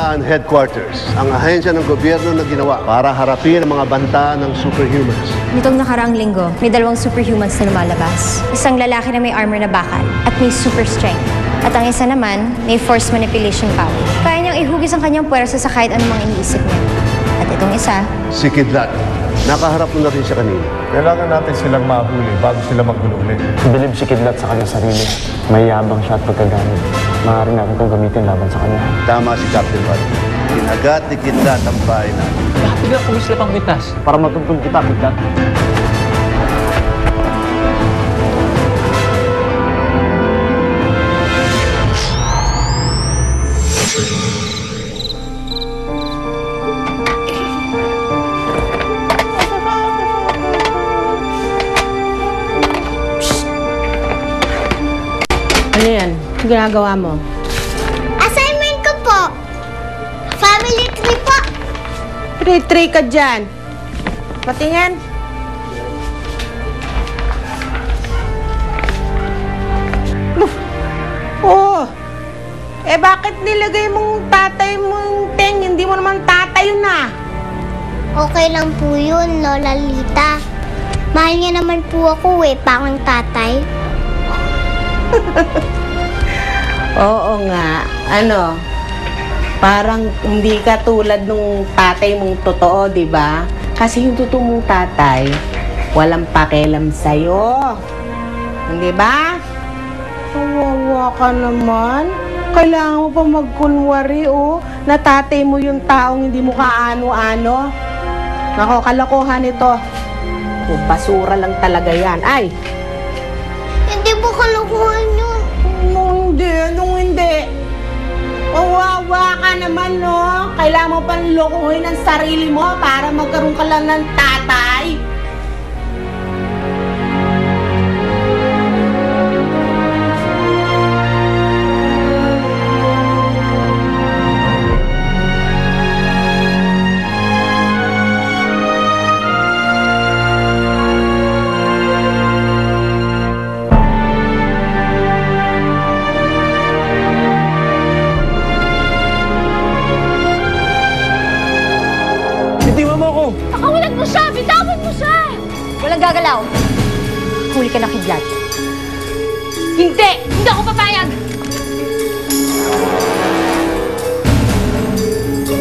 Banggaan Headquarters, ang ahensya ng gobyerno na ginawa para harapin ang mga banta ng superhumans. Nitong nakaraang linggo, may 2 superhumans na lumalabas. Isang lalaki na may armor na bakal at may super strength. At ang isa naman, may force manipulation power. Kaya niyang ihugis ang kanyang puwersa sa kahit anumang iniisip niya. At itong isa, Si Kidlat, nakaharap mo na rin siya kanina. Kailangan natin silang mahuli bago sila maggulo ulit. Bilib si Kidlat sa kanyang sarili. Mayabang siya at pagkagamit. Maaari natin itong gamitin laban sa kanya. Tama si Captain Bud. Kinagat ni Kidlat ang bahay natin. Bakit bigla pulis sila pang mitas? Para matuntun kita, Kidlat. Ano yan? Ano ginagawa mo? Assignment ko po. Family tree po. Tray ka dyan. Patingin. Oh! Bakit nilagay mong tatay mong teng? Hindi mo naman tatay yun na. Okay lang po yun, Lola Lita. Mahal niya naman po ako parang tatay. Oo nga. Ano? Parang hindi ka tulad nung tatay mong totoo, di ba? Kasi yung totoo mong tatay, walang pakialam sa'yo. Hindi ba? Kawawa ka naman. Kailangan mo pa magkunwari, na tatay mo yung taong hindi mo kaano-ano. Nako, kalokohan ito. Basura lang talaga yan. Ay! Hindi po kalokohan yun. Nung hindi. Kawawa ka naman, no? Kailangan mo pang lokohin ang sarili mo para magkaroon ka lang ng tatay. pakawalan mo siya! Bitawan mo siya! Walang gagalaw. Huli ka na, Kidlat. Hindi! Hindi ako papayag!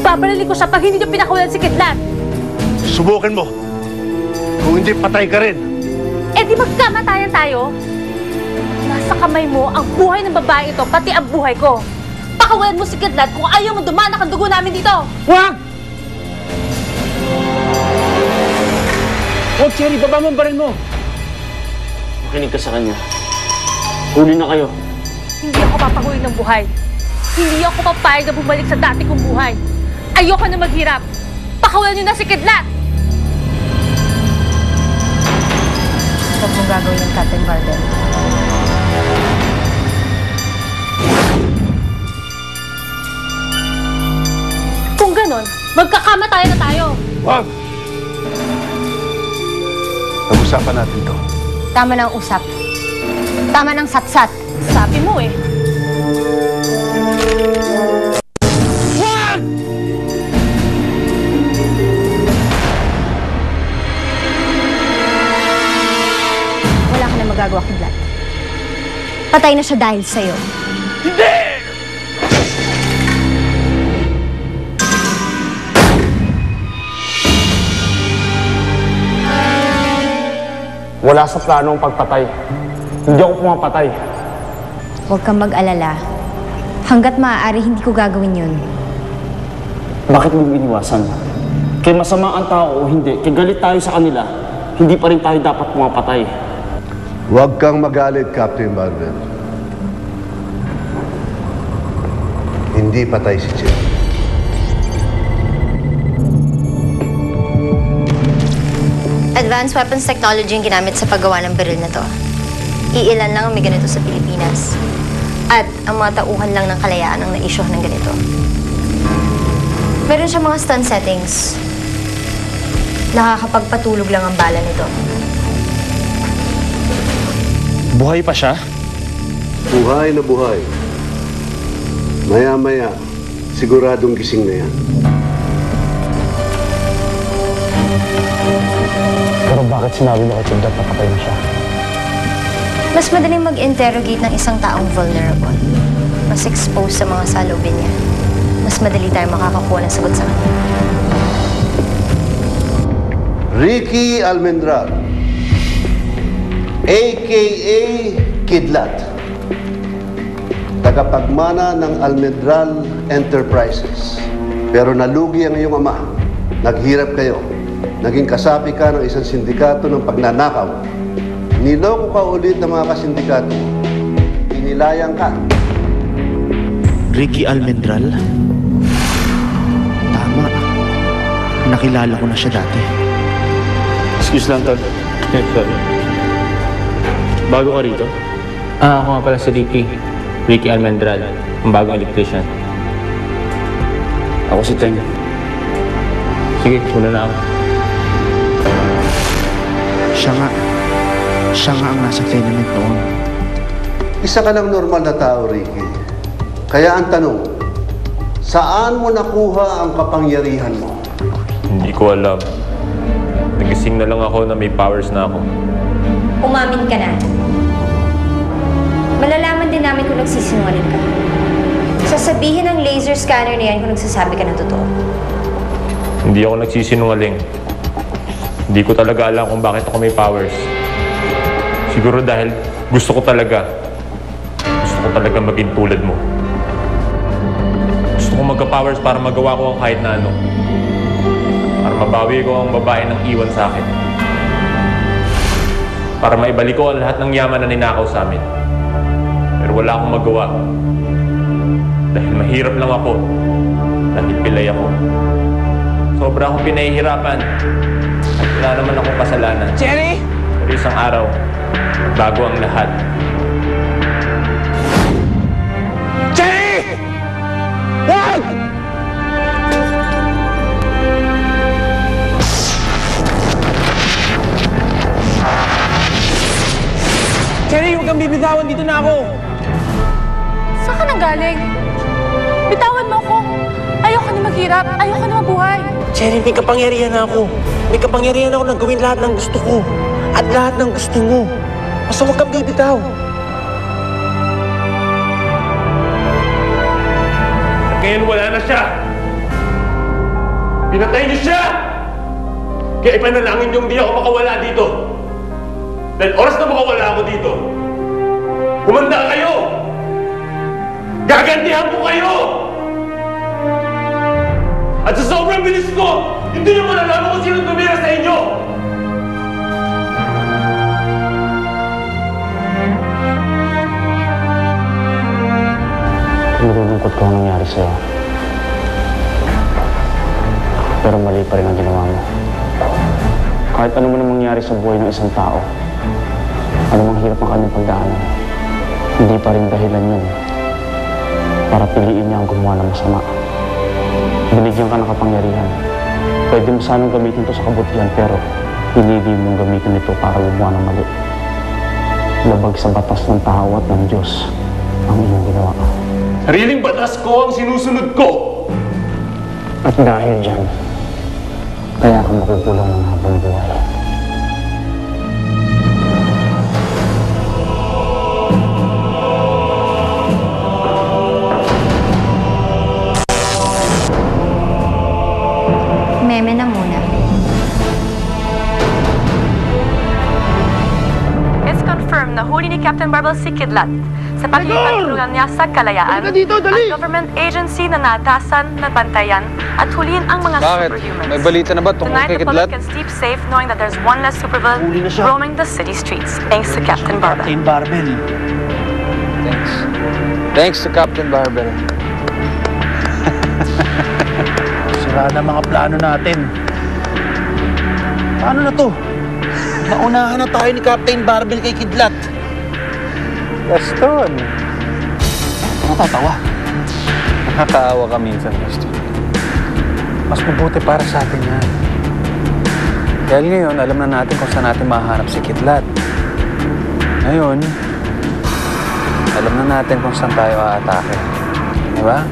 Babarili ko siya pag hindi niyo pinakawalan si Kidlat. Subukan mo. Kung hindi, patay ka rin. Eh di magkamatayan tayo. Nasa kamay mo ang buhay ng babae ito, pati ang buhay ko. Pakawalan mo si Kidlat kung ayaw mo dumanak ang dugo namin dito. Wag! Huwag, Cherry! Baba mo ang baril mo! Makinig ka sa kanya. Huli na kayo. Hindi ako papahuli ng buhay. Hindi ako papayag na bumalik sa dati kong buhay. Ayoko na maghirap. Pakawalan niyo na si Kidlat! Huwag mong gagawin ng Captain Marvel. Kung ganon, magkakamatayan na tayo. Wag! Pag-usapan natin to. Tama na ang usap. Tama ng satsat. Sabi mo eh. Wag! Wala ka na magagawa, Kidlat. Patay na siya dahil sa'yo. Hindi! Wala sa plano ang pagpatay. Hindi ako pumapatay. Huwag kang mag-alala. Hanggat maaari, hindi ko gagawin yun. Bakit mo iniwasan? Kay masama ang tao o hindi, kay galit tayo sa kanila, hindi pa rin tayo dapat pumapatay. Huwag kang magalit, Captain Marvel. Hindi patay si Jill. Advanced weapons technology yung ginamit sa paggawa ng baril na to. Iilan lang ang may ganito sa Pilipinas. At ang mga tauhan lang ng kalayaan ang na-issue ng ganito. Meron siyang mga stun settings. Nakakapagpatulog lang ang bala nito. Buhay pa siya? Buhay na buhay. Maya-maya, Siguradong gising na yan. Pero bakit sinabi mo kay Kidlat na patay na siya? Mas madaling mag-interrogate ng isang taong vulnerable. Mas exposed sa mga salubin niya. Mas madali tayo makakakuha ng sagot sa kanya. Ricky Almendral, a.k.a. Kidlat, tagapagmana ng Almendral Enterprises. Pero nalugi ang iyong ama. Naghirap kayo. Naging kasapi ka ng isang sindikato ng pagnanakaw. Niloko ka ulit ng mga kasindikato. Inilayang ka. Ricky Almendral? Tama. Nakilala ko na siya dati. Excuse lang, Tol. Sorry. Bago ka rito? Ako nga pala si Ricky Almendral, ang bagong electrician. Ako si Teng. Sige, muna na ako. Siya nga ang nasa tenement noon. Isa ka lang normal na tao, Ricky. Kaya ang tanong, saan mo nakuha ang kapangyarihan mo? Hindi ko alam. Nagising na lang ako na may powers na ako. Umamin ka na. Malalaman din namin kung nagsisinungaling ka. Sasabihin ng laser scanner na yan kung nagsasabi ka ng totoo. Hindi ako nagsisinungaling. Hindi ko talaga alam kung bakit ako may powers. Siguro dahil gusto ko talaga maging tulad mo. Gusto ko magka-powers para magawa ko ang kahit na ano. Para mabawi ko ang babae ng iwan sa akin. Para maibalik ko ang lahat ng yaman na ninakaw sa amin. Pero wala akong magawa. Dahil mahirap lang ako. Dahil pilay ako. Sobra akong pinahihirapan. At wala naman akong kasalanan. Jerry! Pero isang araw, bago ang lahat. Jerry! Wag! Jerry, huwag kang bibitawan. Dito na ako. Saan ka nanggaling? Bitawan mo ako. Ayoko na maghirap. Ayoko na mabuhay. Jerry, may kapangyarihan ako. May kapangyarihan ako na gawin lahat ng gusto ko. At lahat ng gusto mo. Basta huwag kang bibitaw. Ngayon wala na siya! Pinatay niyo siya! Kaya ipanalangin niyong di ako makawala dito. Dahil oras na makawala ako dito, humanda kayo! Gagantihan ko kayo! At sa sobrang bilis ko, hindi niyo malalaman kung sino tumira sa inyo! Nalulungkot ko ang nangyari sa'yo. Pero mali pa rin ang ginawa mo. Kahit ano man ang mangyari sa buhay ng isang tao, anumang hirap ang kanyang pagdaanan, hindi pa rin dahilan yun para piliin niya ang gumawa ng masama. Binigyan ka ng kapangyarihan. Pwede mo sanang gamitin ito sa kabutihan, pero pinili mong gamitin ito para gumawa ng mali. Labag sa batas ng tao at ng Diyos ang iyong ginawa. Sariling batas ko ang sinusunod ko! At dahil dyan, kaya ka makukulong ng habang buhay. Meme na muna. It's confirmed na huli ni Captain Barbel si Kidlat sa pakikipagtulungan niya sa kalayaan, ang government agency na naatasan ng bantayan at huliin ang mga superhumans. May balita na ba tungkol Tonight, kay the public Kidlat? can sleep safe knowing that there's one less supervillain roaming the city streets thanks to Captain Barbel. Thanks to Captain Barbel. Sira na mga plano natin. Paano na to? Naunahan na tayo ni Captain Barbel kay Kidlat. Gaston! Natatawa. Nakakaawa ka minsan, Gaston. Mas mabuti para sa atin yan. Dahil ngayon, alam na natin kung saan natin mahanap si Kidlat. Ngayon, alam na natin kung saan tayo aatake. Di ba?